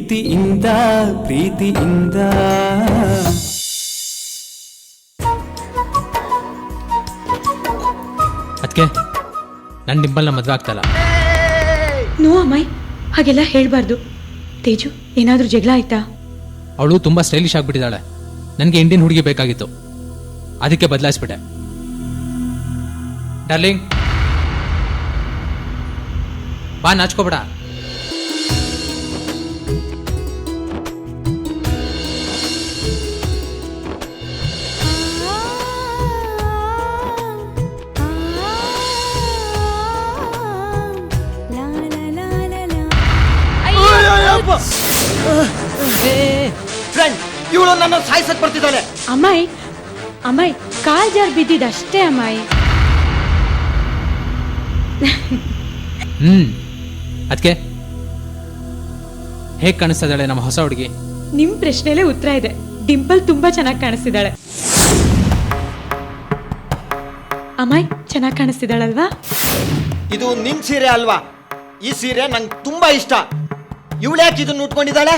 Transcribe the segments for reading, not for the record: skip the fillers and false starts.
ಪ್ರೀತಿಯಿಂದ ಪ್ರೀತಿಯಿಂದ ಅದಕ್ಕೆ ನನ್ನ ಡಿಂಪಲ್ನ ಮದುವೆ ಆಗ್ತಲ್ಲ. ನೋ ಅಮ್ಮಾಯಿ, ಹಾಗೆಲ್ಲ ಹೇಳ್ಬಾರ್ದು. ತೇಜು, ಏನಾದ್ರೂ ಜಗಳ ಆಯ್ತಾ? ಅವಳು ತುಂಬಾ ಸ್ಟೈಲಿಶ್ ಆಗ್ಬಿಟ್ಟಿದ್ದಾಳೆ. ನನಗೆ ಇಂಡಿಯನ್ ಹುಡುಗಿ ಬೇಕಾಗಿತ್ತು, ಅದಕ್ಕೆ ಬದಲಾಯಿಸ್ಬಿಟ್ಟೆ. ಡಾರ್ಲಿಂಗ್ ಬಾ, ನಾಚ್ಕೋಬೇಡ. ಫ್ರೆಂಡ್, ಇವಳು ನನ್ನ ಸಾಯಿಸಕ್ ಬರ್ತಿದ್ದಾಳೆ. ಅಮ್ಮಾಯಿ ಅಮ್ಮಾಯಿ, ಕಾಲ್ ಜಾರ್ ಬಿದ್ದಿದ್ದಷ್ಟೇ ಅಮ್ಮಾಯಿ. ಅದಕ್ಕೆ ಹೇಗೆ ಕಾಣಿಸ್ತಾ ಇದ್ದಾಳೆ ನಮ್ಮ ಹೊಸ ಹುಡುಗಿ? ನಿಮ್ ಪ್ರಶ್ನೆಲೇ ಉತ್ತರ ಇದೆ. ಡಿಂಪಲ್ ತುಂಬಾ ಚೆನ್ನಾಗಿ ಕಾಣಿಸ್ತಿದ್ದಾಳೆ. ಅಮ್ಮಾಯಿ, ಚೆನ್ನಾಗಿ ಕಾಣಿಸ್ತಿದ್ದಾಳಲ್ವಾ? ಇದು ನಿನ್ ಸೀರೆ ಅಲ್ವಾ? ಈ ಸೀರೆ ನಂಗೆ ತುಂಬಾ ಇಷ್ಟ. ಇವಳು ಯಾಕೆ ಇದನ್ನ ಉಟ್ಕೊಂಡಿದ್ದಾಳೆ?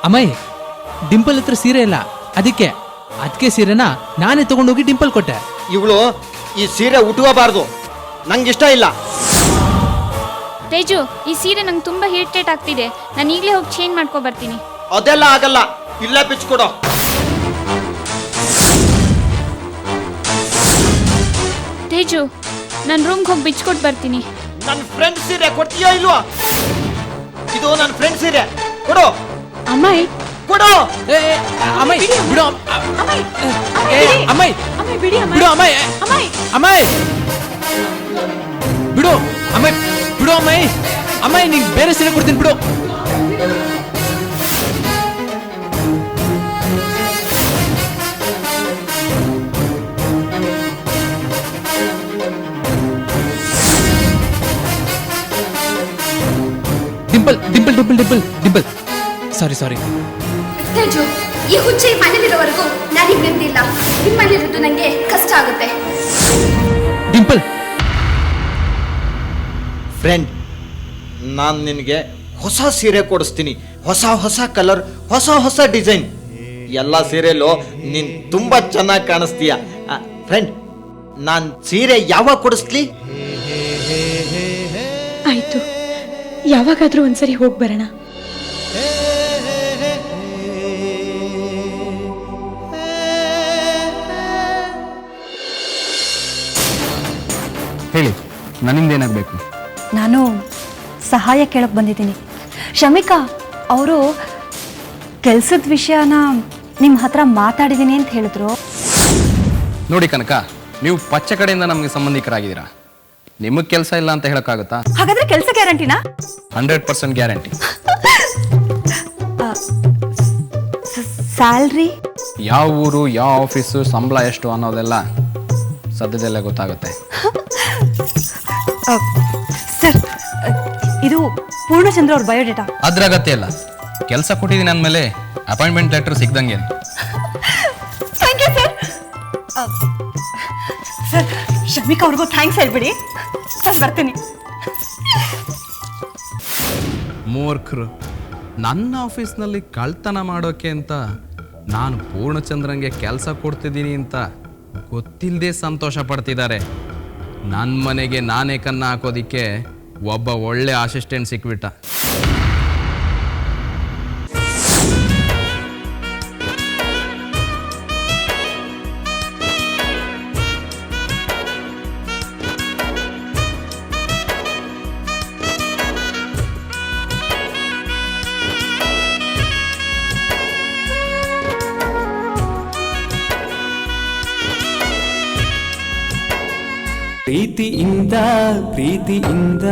ಅಮ್ಮಾಯಿ, ಡಿಂಪಲ್ ಹತ್ರ ಸೀರೆ ಇಲ್ಲ, ಅದಕ್ಕೆ ಸೀರೆನ ನಾನೇ ತಗೊಂಡೋಗಿ ಡಿಂಪಲ್ ಕೊಟ್ಟೆ. ಇವಳು ಈ ಸೀರೆ ಉಟ್ಕೋಬಾರ್ದು, ನಂಗೆ ಇಷ್ಟ ಇಲ್ಲ. ತೇಜು, ಈ ಸೀರೆ ನಂಗೆ ತುಂಬಾ ಇರಿಟೇಟ್ ಆಗ್ತಿದೆ. ನಾನು ಈಗಲೇ ಹೋಗಿ ಚೇಂಜ್ ಮಾಡ್ಕೊ ಬರ್ತೀನಿ. ಅದೆಲ್ಲ ಆಗಲ್ಲ, ಇಲ್ಲೇ ಬಿಚ್ಕೊಡೋ. ತೇಜು, ನಾನು ರೂಮ್ಗೆ ಹೋಗಿ ಬಿಚ್ಕೊಟ್ಟು ಬರ್ತೀನಿ. ನನ್ನ ಫ್ರೆಂಡ್ ಸೀರೆ ಕೊಡ್ತೀಯೋ ಇಲ್ವಾ? ಇದು ನನ್ನ ಫ್ರೆಂಡ್ ಸೀರೆ, ಕೊಡು. ಅಮ್ಮಾಯಿ ಕೊಡು. ಅಮ್ಮಾಯಿ ಬಿಡು. ಅಮ್ಮಾಯಿ ಅಮ್ಮಾಯಿ ಬಿಡಿ. ಬಿಡು ಅಮ್ಮಾಯಿ. ಅಮ್ಮಾಯಿ ಅಮ್ಮಾಯಿ ಬಿಡು. ಅಮ್ಮಾಯಿ ಬಿಡು. ಅಮ್ಮಾಯಿ ನಿಂಗೆ ಬೇರೆ ಸೀರೆ ಕೊಡ್ತೀನಿ, ಬಿಡು. ಡಿಂಪಲ್ ಸಾರಿ. ತೇಜು, ಈ ಹುಚ್ಚೆ ಮನೇಲಿರೋವರೆಗೂ ನನಗೆ ನೆಮ್ಮದಿಲ್ಲ. ನಿಮ್ಮಲ್ಲಿರೋದು ನನಗೆ ಕಷ್ಟ ಆಗುತ್ತೆ. ಡಿಂಪಲ್ ಫ್ರೆಂಡ್, ನಾನು ನಿನಗೆ ಹೊಸ ಸೀರೆ ಕೊಡಿಸ್ತೀನಿ. ಹೊಸ ಕಲರ್, ಹೊಸ ಡಿಸೈನ್. ಎಲ್ಲ ಸೀರೆಯಲ್ಲೂ ನೀನು ತುಂಬಾ ಚೆನ್ನಾಗಿ ಕಾಣಿಸ್ತೀಯ. ಫ್ರೆಂಡ್, ನಾನು ಸೀರೆ ಯಾವಾಗ ಕೊಡಿಸ್ಲಿ? ಆಯ್ತು, ಯಾವಾಗಾದ್ರೂ ಒಂದ್ಸರಿ ಹೋಗಿ ಬರೋಣ. ಹೇಳಿ, ನನ್ನಿಂದ ಏನಾಗಬೇಕು? ನಾನು ಸಹಾಯ ಕೇಳಕ್ಕೆ ಬಂದಿದ್ದೀನಿ. ಶಮಿಕಾ ಅವರು ಕೆಲಸದ ವಿಷಯನ ನಿಮ್ಮ ಹತ್ರ ಮಾತಾಡಿದ್ದೀನಿ ಅಂತ ಹೇಳಿದ್ರು. ನೋಡಿ ಕನಕ, ನೀವು ಪಚ್ಚ ಕಡೆಯಿಂದ ನಮಗೆ ಸಂಬಂಧಿಕರಾಗಿದ್ದೀರಾ. ನಿಮಗೆ ಕೆಲಸ ಇಲ್ಲ ಅಂತ ಹೇಳೋಕ್ಕಾಗುತ್ತಾ? ಹಾಗಾದ್ರೆ ಕೆಲಸ ಗ್ಯಾರಂಟಿನಾ? 100% ಗ್ಯಾರಂಟಿ. ಸ್ಯಾಲ್ರಿ? ಯಾವ ಊರು, ಯಾವ ಆಫೀಸು, ಸಂಬಳ ಎಷ್ಟು ಅನ್ನೋದೆಲ್ಲ ಸದ್ಯದಲ್ಲೇ ಗೊತ್ತಾಗುತ್ತೆ. ಸರ್, ಇದು ಪೂರ್ಣಚಂದ್ರ ಅವ್ರ ಬಯೋಡೇಟಾ. ಅದ್ರ ಅಗತ್ಯ ಇಲ್ಲ. ಕೆಲಸ ಕೊಟ್ಟಿದ್ದೀನಿ ಅಂದಮೇಲೆ ಅಪಾಯಿಂಟ್ಮೆಂಟ್ ಲೆಟರ್ ಸಿಗ್ದಂಗೆ. Thank you sir. Sir, Shamika ಅವ್ರಿಗೂ ಥ್ಯಾಂಕ್ಸ್ ಹೇಳ್ಬಿಡಿ. ಸರ್, ಬರ್ತೀನಿ. ಮೂರ್ಖರು, ನನ್ನ ಆಫೀಸ್ನಲ್ಲಿ ಕಳ್ತನ ಮಾಡೋಕೆ ಅಂತ ನಾನು ಪೂರ್ಣಚಂದ್ರಂಗೆ ಕೆಲಸ ಕೊಡ್ತಿದ್ದೀನಿ ಅಂತ ಗೊತ್ತಿಲ್ಲದೆ ಸಂತೋಷ ಪಡ್ತಿದ್ದಾರೆ. ನನ್ನ ಮನೆಗೆ ನಾನೇ ಕನ್ನ ಹಾಕೋದಿಕ್ಕೆ ಒಬ್ಬ ಒಳ್ಳೆ ಅಸಿಸ್ಟೆಂಟ್ ಸಿಕ್ಬಿಟ್ಟ. ಪ್ರೀತಿಯಿಂದ ಪ್ರೀತಿಯಿಂದ